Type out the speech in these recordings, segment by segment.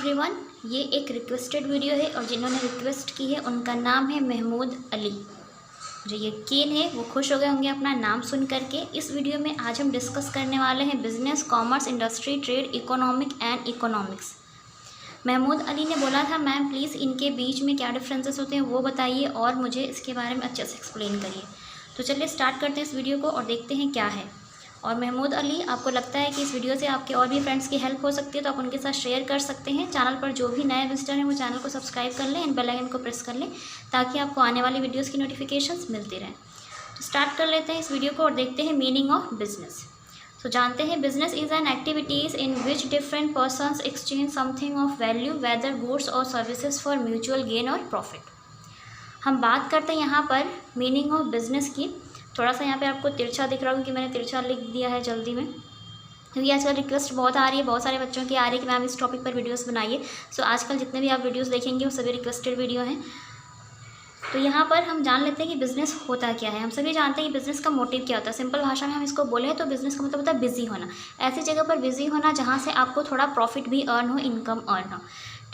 Everyone, ये एक requested video है और जिन्होंने रिक्वेस्ट की है उनका नाम है महमूद अली। जो यकीन है वो खुश हो गए होंगे अपना नाम सुन करके। इस वीडियो में आज हम डिस्कस करने वाले हैं business, commerce, industry, trade, economic and economics. Mahmood Ali ने बोला था मैम प्लीज़ इनके बीच में क्या डिफरेंसेस होते हैं वो बताइए और मुझे इसके बारे में अच्छे से एक्सप्लेन करिए। तो चलिए स्टार्ट करते हैं इस वीडियो को और देखते हैं क्या है। और महमूद अली, आपको लगता है कि इस वीडियो से आपके और भी फ्रेंड्स की हेल्प हो सकती है तो आप उनके साथ शेयर कर सकते हैं। चैनल पर जो भी नए विजिटर हैं वो चैनल को सब्सक्राइब कर लें एंड बेल आइकन को प्रेस कर लें ताकि आपको आने वाली वीडियोस की नोटिफिकेशंस मिलती रहें। तो स्टार्ट कर लेते हैं इस वीडियो को और देखते हैं मीनिंग ऑफ बिजनेस। तो जानते हैं business is an activities in which different persons exchange something of value whether goods और सर्विसेज फॉर म्यूचुअल गेन और प्रॉफिट। हम बात करते हैं यहाँ पर मीनिंग ऑफ बिजनेस की। थोड़ा सा यहाँ पे आपको तिरछा दिख रहा हूँ कि मैंने तिरछा लिख दिया है जल्दी में, क्योंकि आजकल रिक्वेस्ट बहुत आ रही है, बहुत सारे बच्चों की आ रही है कि मैम इस टॉपिक पर वीडियोस बनाइए। सो आजकल जितने भी आप वीडियोस देखेंगे वो सभी रिक्वेस्टेड वीडियो हैं। तो यहाँ पर हम जान लेते हैं कि बिज़नेस होता क्या है। हम सभी जानते हैं कि बिज़नेस का मोटिव क्या होता है। सिंपल भाषा में हम इसको बोले तो बिज़नेस का मतलब होता है बिजी होना, ऐसी जगह पर बिजी होना जहाँ से आपको थोड़ा प्रॉफिट भी अर्न हो, इनकम अर्न हो।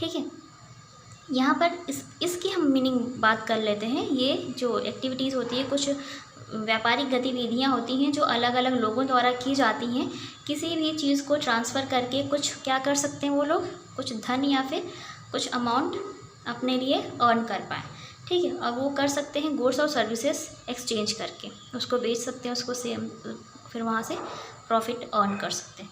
ठीक है, यहाँ पर इसकी हम मीनिंग बात कर लेते हैं। ये जो एक्टिविटीज़ होती है, कुछ व्यापारिक गतिविधियाँ होती हैं जो अलग अलग लोगों द्वारा की जाती हैं। किसी भी चीज़ को ट्रांसफ़र करके कुछ क्या कर सकते हैं वो लोग, कुछ धन या फिर कुछ अमाउंट अपने लिए अर्न कर पाएँ। ठीक है, और वो कर सकते हैं गुड्स और सर्विसेज एक्सचेंज करके, उसको बेच सकते हैं, उसको सेम फिर वहाँ से प्रॉफिट अर्न कर सकते हैं।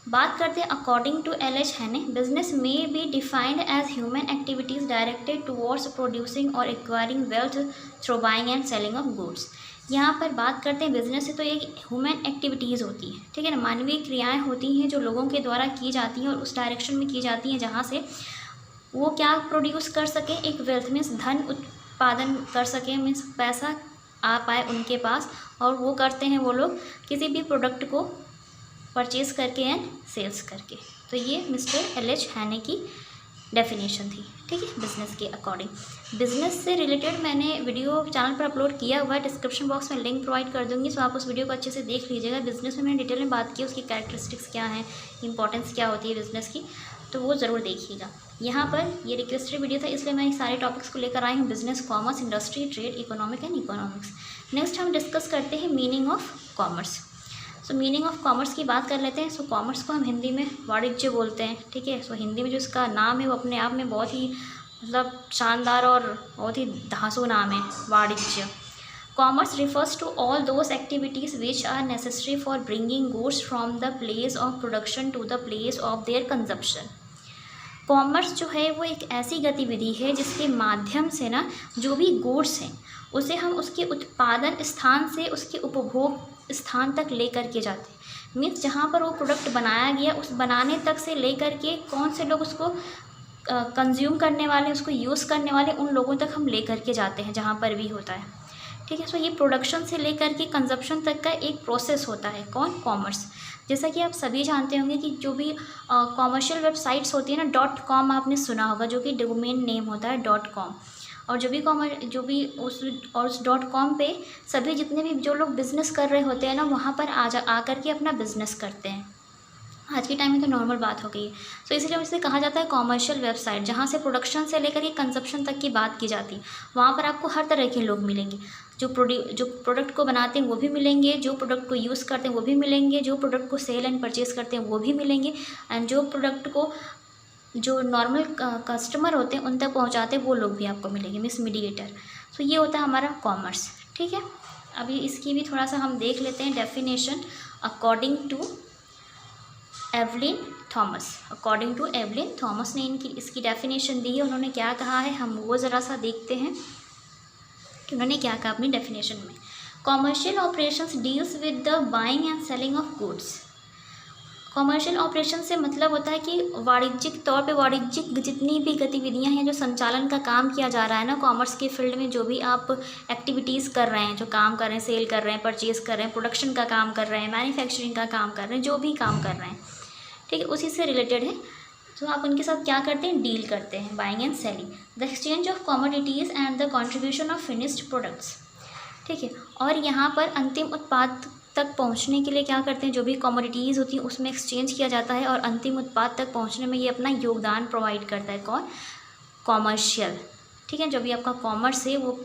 बात करते हैं according to L H. Haney, business में be defined as human activities directed towards producing और acquiring wealth through buying and selling of goods. यहाँ पर बात करते हैं बिजनेस से तो एक ह्यूमन एक्टिविटीज़ होती है। ठीक है ना, मानवीय क्रियाएं होती हैं जो लोगों के द्वारा की जाती हैं और उस डायरेक्शन में की जाती हैं जहाँ से वो क्या प्रोड्यूस कर सकें, एक वेल्थ मीन्स धन उत्पादन कर सकें, मीन्स पैसा आ पाए उनके पास, और वो करते हैं वो लोग किसी भी प्रोडक्ट को परचेज़ करके एंड सेल्स करके। तो ये मिस्टर एल.एच. हैने की डेफिनेशन थी। ठीक है, बिज़नेस के अकॉर्डिंग। बिज़नेस से रिलेटेड मैंने वीडियो चैनल पर अपलोड किया हुआ है, डिस्क्रिप्शन बॉक्स में लिंक प्रोवाइड कर दूँगी, सो आप उस वीडियो को अच्छे से देख लीजिएगा। बिज़नेस में मैंने डिटेल में बात की, उसकी कैरेक्टरिस्टिक्स क्या हैं, इंपॉर्टेंस क्या होती है बिज़नेस की, तो वो ज़रूर देखिएगा। यहाँ पर ये रिक्वेस्टेड वीडियो था इसलिए मैं सारे टॉपिक्स को लेकर आई हूँ, business, commerce, industry, trade, economic and economics. Next हम डिस्कस करते हैं meaning of commerce. So meaning of commerce की बात कर लेते हैं। सो कॉमर्स को हम हिंदी में वाणिज्य बोलते हैं। ठीक है, सो हिंदी में जो इसका नाम है वो अपने आप में बहुत ही मतलब शानदार और बहुत ही धांसू नाम है, वाणिज्य। Commerce refers to all those activities which are necessary for bringing goods from the place of production to the place of their consumption। Commerce जो है वो एक ऐसी गतिविधि है जिसके माध्यम से ना जो भी गुड्स हैं उसे हम उसके उत्पादन स्थान से उसके उपभोग स्थान तक लेकर के जाते हैं। मीन्स जहाँ पर वो प्रोडक्ट बनाया गया उस बनाने तक से लेकर के कौन से लोग उसको कंज्यूम करने वाले, उसको यूज़ करने वाले, उन लोगों तक हम लेकर के जाते हैं जहाँ पर भी होता है। ठीक है, सो ये प्रोडक्शन से लेकर के कंजप्शन तक का एक प्रोसेस होता है। कौन? कॉमर्स। जैसा कि आप सभी जानते होंगे कि जो भी कॉमर्शियल वेबसाइट्स होती है ना, .com आपने सुना होगा, जो कि डोमेन नेम होता है .com। और जो भी उस .com पे सभी जितने भी जो लोग बिज़नेस कर रहे होते हैं ना वहाँ पर आकर के अपना बिज़नेस करते हैं। आज के टाइम में तो नॉर्मल बात हो गई है। तो इसलिए इसे कहा जाता है कॉमर्शियल वेबसाइट, जहाँ से प्रोडक्शन से लेकर के कंजप्शन तक की बात की जाती है। वहाँ पर आपको हर तरह के लोग मिलेंगे, जो प्रोडक्ट को बनाते हैं वो भी मिलेंगे, जो प्रोडक्ट को यूज़ करते हैं वो भी मिलेंगे, जो प्रोडक्ट को सेल एंड परचेज़ करते हैं वो भी मिलेंगे, एंड जो प्रोडक्ट को जो नॉर्मल कस्टमर होते हैं उन तक पहुँचाते हैं वो लोग भी आपको मिलेंगे, मीन्स मीडिएटर। तो ये होता है हमारा कॉमर्स। ठीक है, अभी इसकी भी थोड़ा सा हम देख लेते हैं definition according to Evelyn Thomas. According to Evelyn Thomas ने इसकी डेफिनेशन दी है। उन्होंने क्या कहा है हम वो ज़रा सा देखते हैं कि उन्होंने क्या कहा अपनी डेफिनेशन में। Commercial operations deals with the buying and selling of goods. Commercial operation से मतलब होता है कि वाणिज्यिक तौर पे वाणिज्यिक जितनी भी गतिविधियां हैं, जो संचालन का काम किया जा रहा है ना कॉमर्स के फील्ड में, जो भी आप एक्टिविटीज़ कर रहे हैं, जो काम कर रहे हैं, सेल कर रहे हैं, परचेज़ कर रहे हैं, प्रोडक्शन का काम कर रहे हैं, मैन्युफैक्चरिंग का काम कर रहे हैं, जो भी काम कर रहे हैं, ठीक है, उसी से रिलेटेड है। तो आप उनके साथ क्या करते हैं, डील करते हैं, buying and selling, the exchange of commodities and the contribution of finished products. ठीक है, और यहाँ पर अंतिम उत्पाद तक पहुंचने के लिए क्या करते हैं, जो भी कमोडिटीज़ होती हैं उसमें एक्सचेंज किया जाता है और अंतिम उत्पाद तक पहुंचने में ये अपना योगदान प्रोवाइड करता है। कौन? कॉमर्शियल। ठीक है, जो भी आपका कॉमर्स है वो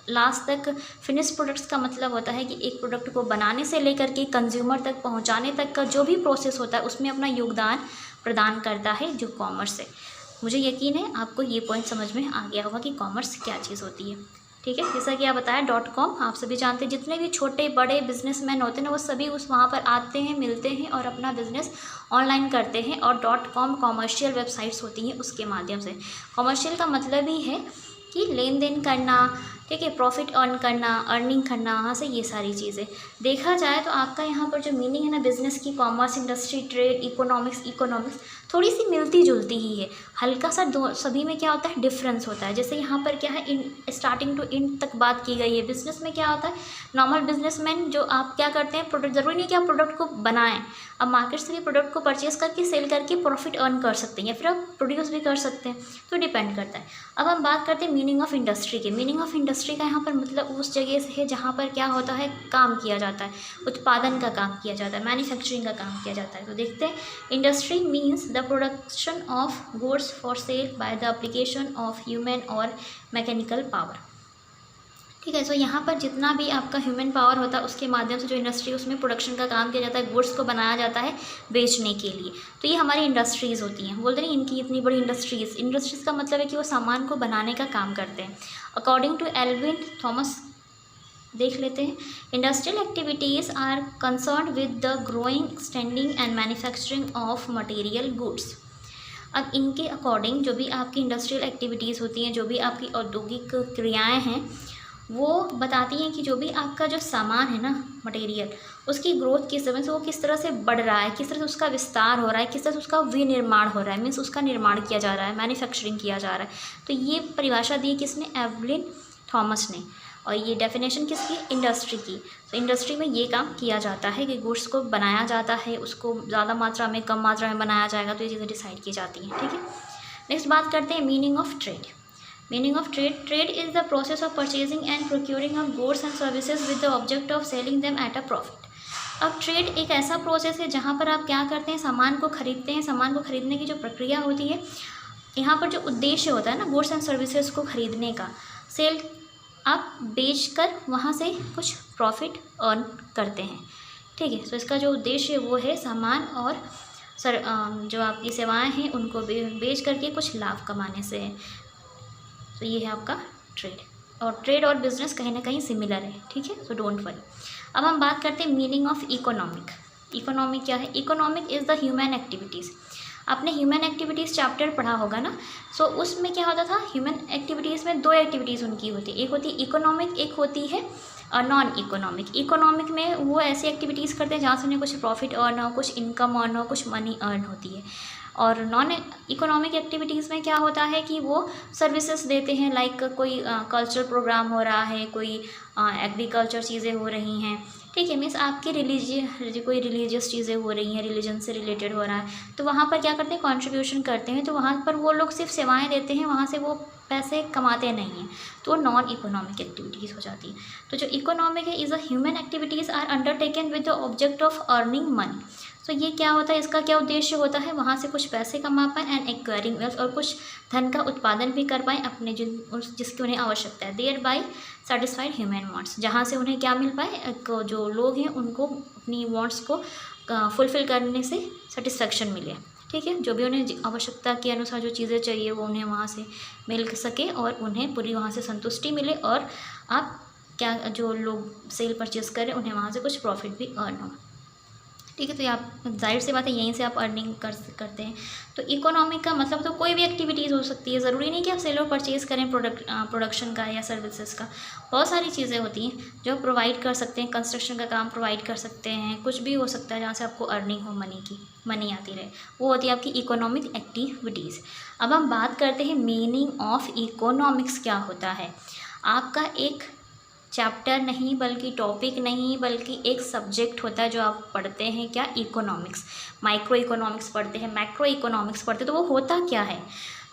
लास्ट तक फिनिश प्रोडक्ट्स का मतलब होता है कि एक प्रोडक्ट को बनाने से लेकर के कंज्यूमर तक पहुंचाने तक का जो भी प्रोसेस होता है उसमें अपना योगदान प्रदान करता है जो कॉमर्स है। मुझे यकीन है आपको ये पॉइंट समझ में आ गया होगा कि कॉमर्स क्या चीज़ होती है। ठीक है, जैसा कि आप बताया .com, आप सभी जानते हैं जितने भी छोटे बड़े बिजनेसमैन होते हैं ना वो सभी उस वहाँ पर आते हैं, मिलते हैं और अपना बिजनेस ऑनलाइन करते हैं। और .com कॉमर्शियल वेबसाइट्स होती हैं उसके माध्यम से। कॉमर्शियल का मतलब ही है कि लेन देन करना, ठीक है, प्रॉफिट अर्न करना, अर्निंग करना, वहाँ से ये सारी चीज़ें। देखा जाए तो आपका यहाँ पर जो मीनिंग है ना बिज़नेस की, कॉमर्स, इंडस्ट्री, ट्रेड, इकोनॉमिक्स थोड़ी सी मिलती जुलती ही है। हल्का सा दो सभी में क्या होता है, डिफरेंस होता है। जैसे यहाँ पर क्या है, स्टार्टिंग टू एंड तक बात की गई है। बिजनेस में क्या होता है, नॉर्मल बिजनेसमैन जो आप क्या करते हैं, प्रोडक्ट, ज़रूरी नहीं कि आप प्रोडक्ट को बनाएं, आप मार्केट से भी प्रोडक्ट को परचेज़ करके सेल करके प्रॉफिट अर्न कर सकते हैं या फिर आप प्रोड्यूस भी कर सकते हैं, तो डिपेंड करता है। अब हम बात करते हैं मीनिंग ऑफ इंडस्ट्री के। मीनिंग ऑफ इंडस्ट्री का यहाँ पर मतलब उस जगह से है जहाँ पर क्या होता है, काम किया जाता है, उत्पादन का काम किया जाता है, मैन्युफैक्चरिंग का काम किया जाता है। तो देखते हैं, industry means the production of goods for sale by the application of human और मैकेनिकल पावर। ठीक है, सो यहाँ पर जितना भी आपका ह्यूमन पावर होता है उसके माध्यम से जो इंडस्ट्री उसमें प्रोडक्शन का काम किया जाता है, गुड्स को बनाया जाता है बेचने के लिए। तो ये हमारी इंडस्ट्रीज़ होती हैं। बोलते नहीं इनकी इतनी बड़ी इंडस्ट्रीज़ का मतलब है कि वो सामान को बनाने का काम करते हैं। अकॉर्डिंग टू एल्विन थॉमस, देख लेते हैं, industrial activities are concerned with the growing, extending and manufacturing of material goods. अब इनके अकॉर्डिंग जो भी आपकी इंडस्ट्रियल एक्टिविटीज़ होती हैं, जो भी आपकी औद्योगिक क्रियाएं हैं, वो बताती हैं कि जो भी आपका जो सामान है ना, मटेरियल, उसकी ग्रोथ किस तरह से, वो किस तरह से बढ़ रहा है, किस तरह से उसका विस्तार हो रहा है, किस तरह से उसका विनिर्माण हो रहा है, मीन्स उसका निर्माण किया जा रहा है, मैन्युफैक्चरिंग किया जा रहा है। तो ये परिभाषा दी किसने, एवलिन थॉमस ने। और ये डेफिनेशन किसकी, इंडस्ट्री की। तो इंडस्ट्री में ये काम किया जाता है कि गुड्स को बनाया जाता है, उसको ज़्यादा मात्रा में, कम मात्रा में बनाया जाएगा, तो ये चीज़ें डिसाइड की जाती हैं। ठीक है, नेक्स्ट बात करते हैं meaning of trade. Meaning of trade, trade is the process of purchasing and procuring of goods and services with the object of selling them at a profit. अब ट्रेड एक ऐसा प्रोसेस है जहाँ पर आप क्या करते हैं, सामान को खरीदते हैं। सामान को खरीदने की जो प्रक्रिया होती है, यहाँ पर जो उद्देश्य होता है ना गुड्स एंड सर्विसेज को खरीदने का, सेल आप बेचकर वहाँ से कुछ प्रॉफिट अर्न करते हैं। ठीक है, तो इसका जो उद्देश्य वो है सामान और जो आपकी सेवाएं हैं उनको बेच करके कुछ लाभ कमाने से है। तो ये है आपका ट्रेड, और ट्रेड और बिजनेस कहीं ना कहीं सिमिलर है। ठीक है, सो डोंट वरी। अब हम बात करते हैं मीनिंग ऑफ इकोनॉमिक। इकोनॉमिक क्या है, economic is the human activities. आपने ह्यूमन एक्टिविटीज़ चैप्टर पढ़ा होगा ना, सो उसमें क्या होता था, ह्यूमन एक्टिविटीज़ में दो एक्टिविटीज़ उनकी होती है, एक होती है इकोनॉमिक, एक होती है नॉन इकोनॉमिक। इकोनॉमिक में वो ऐसी एक्टिविटीज़ करते हैं जहाँ से उन्हें कुछ प्रॉफिट अर्न हो, कुछ इनकम अर्न हो, कुछ मनी अर्न होती है। और नॉन इकोनॉमिक एक्टिविटीज़ में क्या होता है कि वो सर्विसेज देते हैं, लाइक कोई कल्चरल प्रोग्राम हो रहा है, कोई एग्रीकल्चर चीज़ें हो रही हैं। ठीक है, मीन्स आपकी कोई रिलीजियस चीज़ें हो रही हैं, रिलीजन से रिलेटेड हो रहा है, तो वहाँ पर क्या करते हैं, कंट्रीब्यूशन करते हैं। तो वहाँ पर वो लोग सिर्फ सेवाएं देते हैं, वहाँ से वो पैसे कमाते नहीं हैं, तो वो नॉन इकोनॉमिक एक्टिविटीज़ हो जाती है। तो जो इकोनॉमिक है, is a human activities are undertaken with the object of earning money. तो ये क्या होता है, इसका क्या उद्देश्य होता है, वहाँ से कुछ पैसे कमा पाएँ एंड एक्वायरिंग वेल्थ, और कुछ धन का उत्पादन भी कर पाएँ अपने जिसकी उन्हें आवश्यकता है। Thereby satisfied human wants, जहाँ से उन्हें क्या मिल पाए, जो लोग हैं उनको अपनी वांट्स को फुलफ़िल करने से सेटिस्फेक्शन मिले। ठीक है, जो भी उन्हें आवश्यकता के अनुसार जो चीज़ें चाहिए वो उन्हें वहाँ से मिल सके और उन्हें पूरी वहाँ से संतुष्टि मिले, और आप क्या जो लोग सेल परचेज़ करें उन्हें वहाँ से कुछ प्रॉफिट भी अर्न हो। ठीक है, तो ये आप जाहिर सी बात है यहीं से आप अर्निंग करते हैं। तो इकोनॉमिक का मतलब तो कोई भी एक्टिविटीज़ हो सकती है, ज़रूरी नहीं कि आप सेल और परचेज़ करें प्रोडक्शन का या सर्विसेज का। बहुत सारी चीज़ें होती हैं जो प्रोवाइड कर सकते हैं, कंस्ट्रक्शन का काम प्रोवाइड कर सकते हैं, कुछ भी हो सकता है जहाँ से आपको अर्निंग हो, मनी आती रहे, वो होती है आपकी इकोनॉमिक एक्टिविटीज़। अब हम बात करते हैं मीनिंग ऑफ इकोनॉमिक्स क्या होता है। आपका एक चैप्टर नहीं, बल्कि टॉपिक नहीं, बल्कि एक सब्जेक्ट होता है जो आप पढ़ते हैं, क्या, इकोनॉमिक्स। माइक्रो इकोनॉमिक्स पढ़ते हैं, मैक्रो इकोनॉमिक्स पढ़ते हैं, तो वो होता क्या है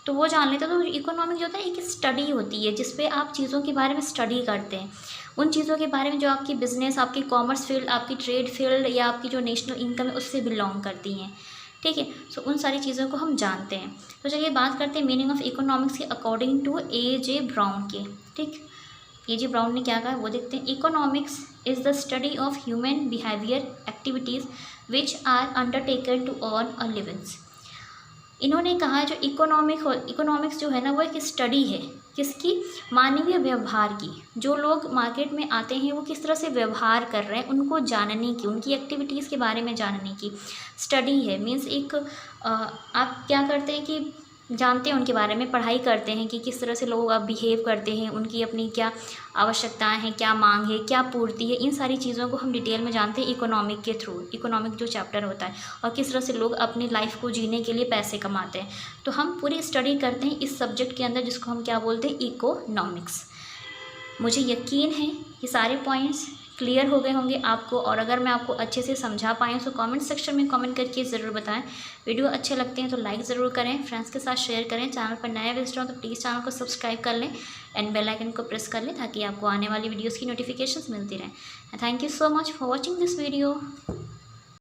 तो वो जान लेते हैं। तो इकोनॉमिक जो होता है एक स्टडी होती है जिस पे आप चीज़ों के बारे में स्टडी करते हैं, उन चीज़ों के बारे में जो आपकी बिजनेस, आपकी कॉमर्स फील्ड, आपकी ट्रेड फील्ड या आपकी जो नेशनल इनकम है उससे बिलोंग करती हैं। ठीक है, सो उन सारी चीज़ों को हम जानते हैं। तो चलिए बात करते हैं मीनिंग ऑफ इकोनॉमिक्स के अकॉर्डिंग टू ए.जे. ब्राउन के। ठीक, ए.जे. ब्राउन ने क्या कहा वो देखते हैं। Economics is the study of human behaviour activities which are undertaken to earn a livings. इन्होंने कहा जो इकोनॉमिक्स जो है ना वो एक स्टडी है किसकी, मानवीय व्यवहार की। जो लोग मार्केट में आते हैं वो किस तरह से व्यवहार कर रहे हैं उनको जानने की, उनकी एक्टिविटीज़ के बारे में जानने की स्टडी है। मीन्स एक आप क्या करते हैं कि जानते हैं उनके बारे में, पढ़ाई करते हैं कि किस तरह से लोग आप बिहेव करते हैं, उनकी अपनी क्या आवश्यकताएं हैं, क्या मांग है, क्या पूर्ति है, इन सारी चीज़ों को हम डिटेल में जानते हैं इकोनॉमिक के थ्रू। इकोनॉमिक जो चैप्टर होता है और किस तरह से लोग अपनी लाइफ को जीने के लिए पैसे कमाते हैं, तो हम पूरी स्टडी करते हैं इस सब्जेक्ट के अंदर जिसको हम क्या बोलते हैं, इकोनॉमिक्स। मुझे यकीन है ये सारे पॉइंट्स क्लियर हो गए होंगे आपको, और अगर मैं आपको अच्छे से समझा पाई तो कमेंट सेक्शन में कमेंट करके ज़रूर बताएं। वीडियो अच्छे लगते हैं तो लाइक ज़रूर करें, फ्रेंड्स के साथ शेयर करें। चैनल पर नए विजिटर हो तो प्लीज़ चैनल को सब्सक्राइब कर लें एंड बेल आइकन को प्रेस कर लें ताकि आपको आने वाली वीडियोज़ की नोटिफिकेशंस मिलती रहें। Thank you so much for watching this video.